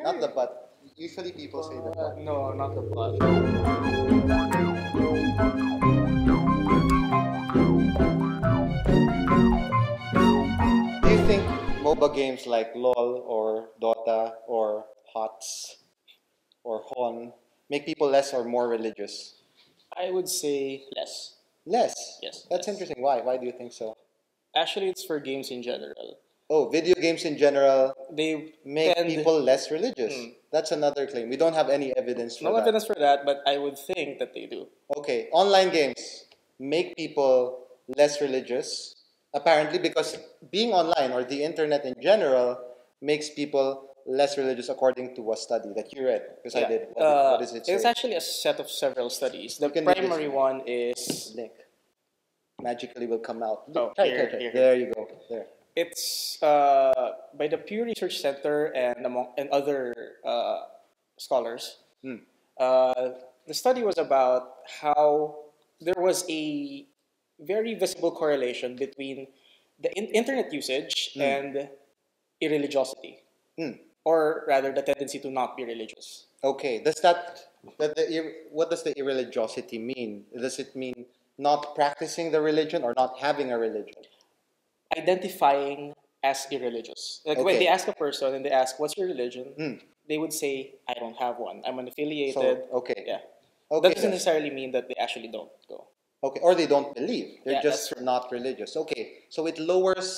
Not the but. Usually people say the but. No, not the but. Do you think MOBA games like LOL or Dota or HOTS or HON make people less or more religious? I would say less. Less. Yes. That's less. interesting. Why? Why do you think so? Actually, it's for games in general. Oh, video games in general They make tend people less religious. Hmm. That's another claim. We don't have any evidence for no that. evidence for that, but I would think that they do. Okay, online games make people less religious, apparently, because being online or the internet in general makes people less religious according to a study that you read. Because I did. What does it say? It's actually a set of several studies. The You can read this primary one is link. Magically will come out. Oh, Try. here. There you go. There. it's by the Pew Research Center and other scholars. Hmm. The study was about how there was a very visible correlation between the internet usage and irreligiosity, or rather the tendency to not be religious. Okay. What does the irreligiosity mean? Does it mean not practicing the religion or not having a religion? Identifying as irreligious. Like when Okay. they ask a person and they ask, "What's your religion?" They would say, "I don't have one. I'm unaffiliated." So, okay. Yeah. Okay. That doesn't necessarily mean that they actually don't go. Okay, or they don't believe. They're Yeah, just that's true. not religious. Okay, so it lowers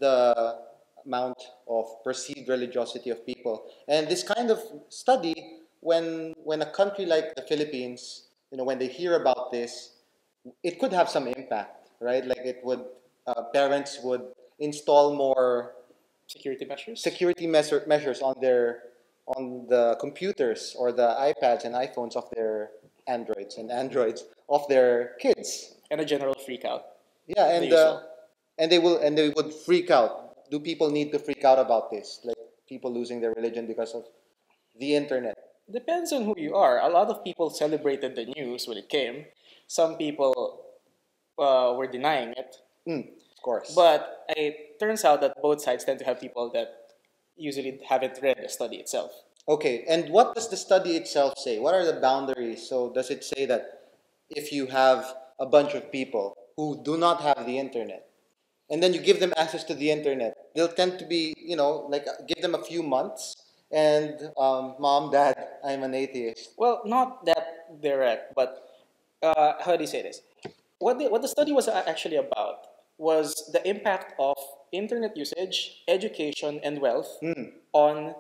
the amount of perceived religiosity of people. And this kind of study, when a country like the Philippines, when they hear about this, it could have some impact, right? Like it would, parents would install more Security measures. security measures on the computers or the iPads and iPhones of their androids of their kids. And a general freak out. Yeah, The usual. and they would freak out. Do people need to freak out about this? Like people losing their religion because of the internet? Depends on who you are. A lot of people celebrated the news when it came. Some people were denying it. Of course. But it turns out that both sides tend to have people that usually haven't read the study itself. Okay, and what does the study itself say? What are the boundaries? So does it say that if you have a bunch of people who do not have the internet, and then you give them access to the internet, they'll tend to be, like give them a few months, and mom, dad, I'm an atheist. Well, not that direct, but how do you say this? What the study was actually about was the impact of internet usage, education, and wealth on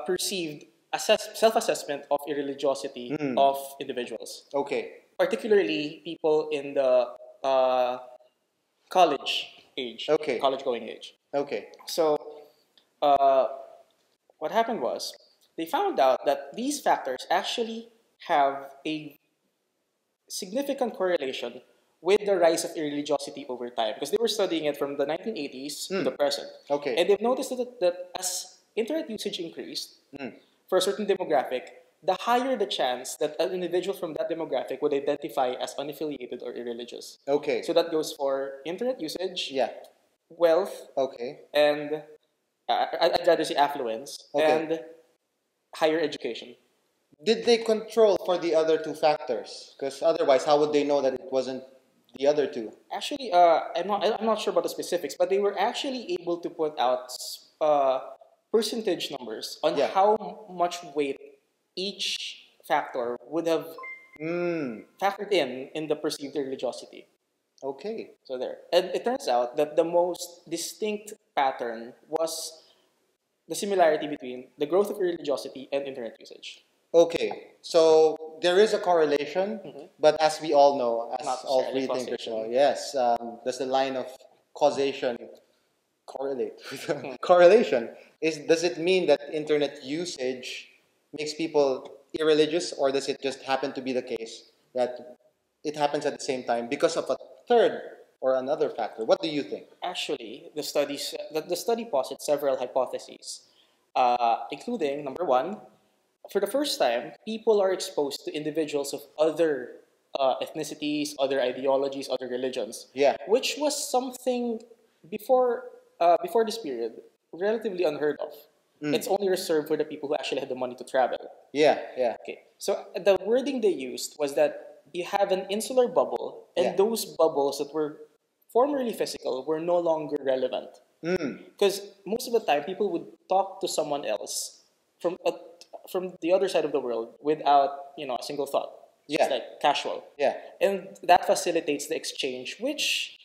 perceived self-assessment of irreligiosity of individuals, Okay. particularly people in the college age, Okay. college-going age. Okay. So, what happened was they found out that these factors actually have a significant correlation with the rise of irreligiosity over time, because they were studying it from the 1980s to the present. Okay. And they've noticed that as internet usage increased for a certain demographic, the higher the chance that an individual from that demographic would identify as unaffiliated or irreligious. Okay. So that goes for internet usage, Yeah. wealth, Okay. and I'd rather say affluence, Okay. and higher education. Did they control for the other two factors? Because otherwise, how would they know that it wasn't the other two? Actually, I'm not sure about the specifics, but they were actually able to put out percentage numbers on Yeah. how much weight each factor would have factored in the perceived religiosity. Okay. So there, and it turns out that the most distinct pattern was the similarity between the growth of religiosity and internet usage. Okay. So there is a correlation, but as we all know, as Not all necessarily free thinkers know, causation. yes, does the line of causation correlate? Correlation does it mean that internet usage makes people irreligious, or does it just happen to be the case that it happens at the same time because of a third or another factor? What do you think? Actually, the study posits several hypotheses, including number one, for the first time, people are exposed to individuals of other ethnicities, other ideologies, other religions. Yeah. Which was something before this period relatively unheard of. It's only reserved for the people who actually had the money to travel. Yeah, yeah. Okay. So the wording they used was that you have an insular bubble, and Yeah. those bubbles that were formerly physical were no longer relevant. Because most of the time, people would talk to someone else from the other side of the world without a single thought. Yeah. It's like casual. Yeah. And that facilitates the exchange, which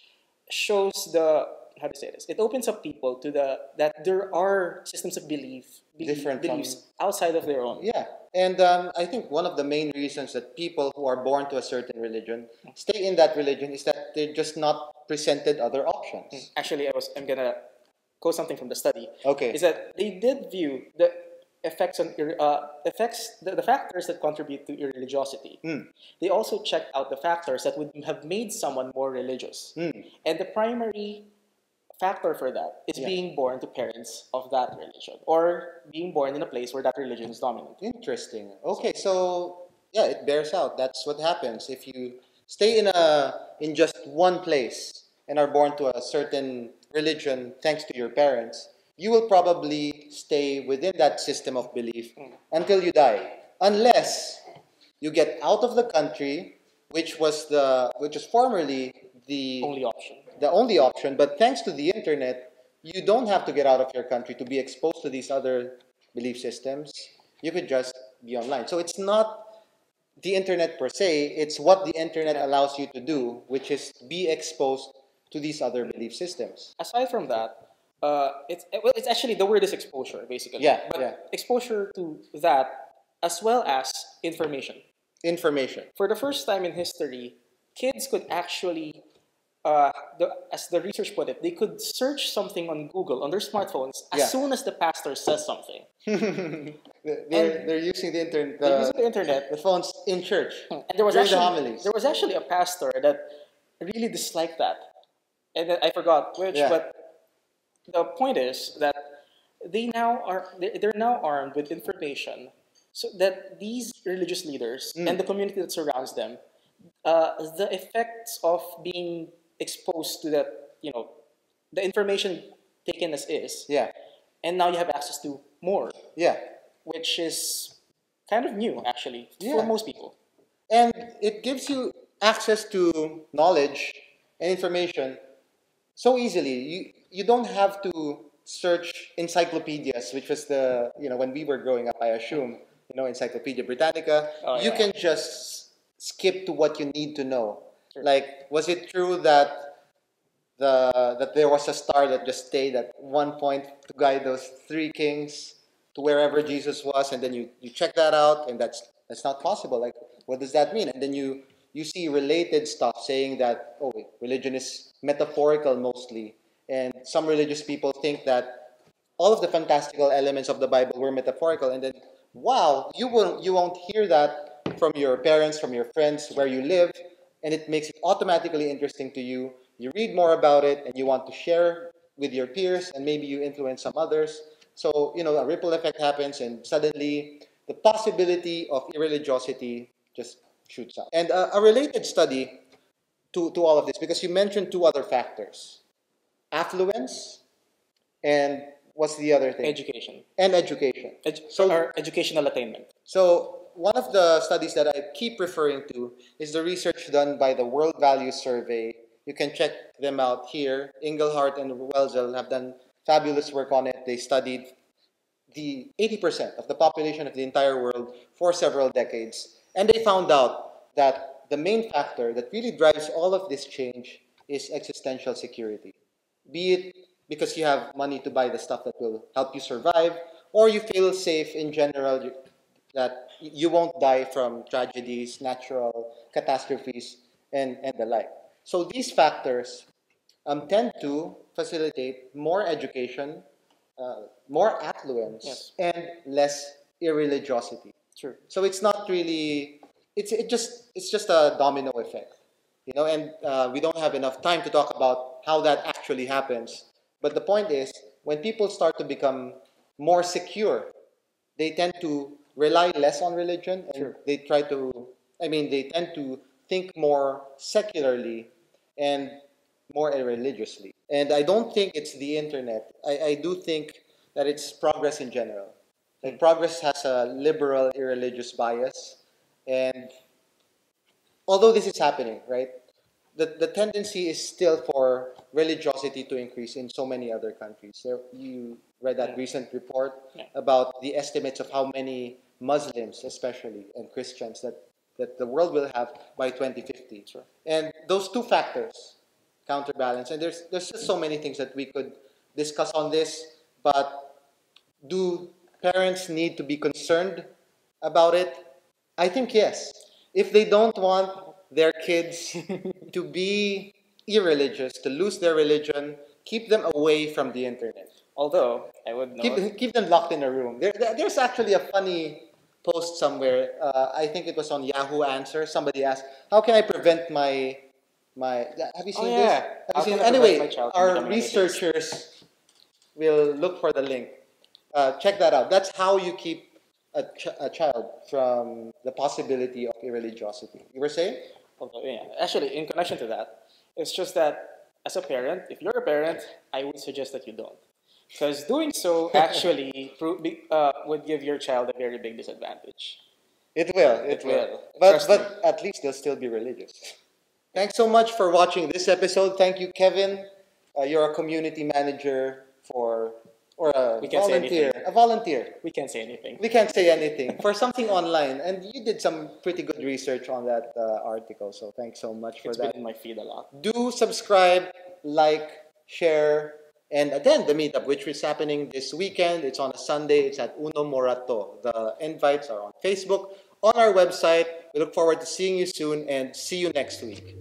shows the how to say this. It opens up people to the that there are systems of Different from- beliefs outside of their own. Yeah, and I think one of the main reasons that people who are born to a certain religion stay in that religion is that they're just not presented other options. Actually, I'm gonna quote something from the study. Okay. Is that they did view the effects on the factors that contribute to irreligiosity. They also checked out the factors that would have made someone more religious. And the primary factor for that is being born to parents of that religion, or being born in a place where that religion is dominant. Interesting. Okay, so yeah, it bears out. That's what happens if you stay in just one place and are born to a certain religion thanks to your parents. You will probably stay within that system of belief until you die, unless you get out of the country, which was formerly the Only option. the only option. But thanks to the internet, you don't have to get out of your country to be exposed to these other belief systems. You could just be online. So it's not the internet per se, it's what the internet allows you to do, which is be exposed to these other belief systems. Aside from that, it's actually the word is exposure basically. Yeah, But yeah. exposure to that as well as information. Information. For the first time in history, kids could actually, as the research put it, they could search something on Google on their smartphones as soon as the pastor says something. they're using the internet. They're using the internet. The phones in church. And there was during the actually homilies. there was actually a pastor that really disliked that, and then I forgot which. Yeah. But the point is that they're now armed with information, so that these religious leaders and the community that surrounds them, the effects of being exposed to that, the information taken as is, Yeah. and now you have access to more, Yeah. which is kind of new actually Yeah. for most people. And it gives you access to knowledge and information so easily. You don't have to search encyclopedias, which was when we were growing up, I assume, Encyclopedia Britannica. Oh, You yeah. can just skip to what you need to know. Like, was it true that that there was a star that just stayed at one point to guide those three kings to wherever Jesus was, and then you check that out, and that's not possible. Like, what does that mean? And then you see related stuff saying that, oh, wait, religion is metaphorical mostly, and some religious people think that all of the fantastical elements of the Bible were metaphorical, and then wow, you won't hear that from your parents, from your friends, where you live, and it makes it automatically interesting to you. You read more about it, and you want to share with your peers, and maybe you influence some others. So a ripple effect happens, and suddenly the possibility of irreligiosity just shoots up. And a related study to all of this, because you mentioned two other factors: affluence and what's the other thing? Education. And education. Or educational attainment. So one of the studies that I keep referring to is the research done by the World Values Survey. You can check them out here. Engelhardt and Welzel have done fabulous work on it. They studied the 80% of the population of the entire world for several decades. And they found out that the main factor that really drives all of this change is existential security. Be it because you have money to buy the stuff that will help you survive, or you feel safe in general, that you won't die from tragedies, natural catastrophes, and the like. So these factors tend to facilitate more education, more affluence, Yes. and less irreligiosity. True. So it's not really it's just a domino effect, and we don't have enough time to talk about how that actually happens. But the point is, when people start to become more secure, they tend to rely less on religion, and Sure. they tend to think more secularly and more irreligiously. And I don't think it's the internet. I do think that it's progress in general. Like progress has a liberal, irreligious bias, and although this is happening, right, the tendency is still for religiosity to increase in so many other countries. So you read that recent report about the estimates of how many Muslims, especially, and Christians that the world will have by 2050. Sure. And those two factors counterbalance. And there's just so many things that we could discuss on this, but do parents need to be concerned about it? I think yes. If they don't want their kids to be irreligious, to lose their religion, keep them away from the internet. Although, I would note... Keep them locked in a room. There's actually a funny post somewhere. I think it was on Yahoo Answer. Somebody asked, "How can I prevent my?" Have you seen this? Have you seen? Anyway, our researchers will look for the link. Check that out. That's how you keep a child from the possibility of irreligiosity. You were saying? Yeah. Actually, in connection to that, it's just that as a parent, if you're a parent, I would suggest that you don't. Because doing so actually would give your child a very big disadvantage. It will. It will. But at least they'll still be religious. Thanks so much for watching this episode. Thank you, Kevin. You're a community manager or a volunteer. A volunteer. We can't say anything. We can't say anything for something online, and you did some pretty good research on that article. So thanks so much for that. It's been in my feed a lot. Do subscribe, like, share, and attend the meetup, which is happening this weekend. It's on a Sunday. It's at Uno Morato. The invites are on Facebook, on our website. We look forward to seeing you soon, and see you next week.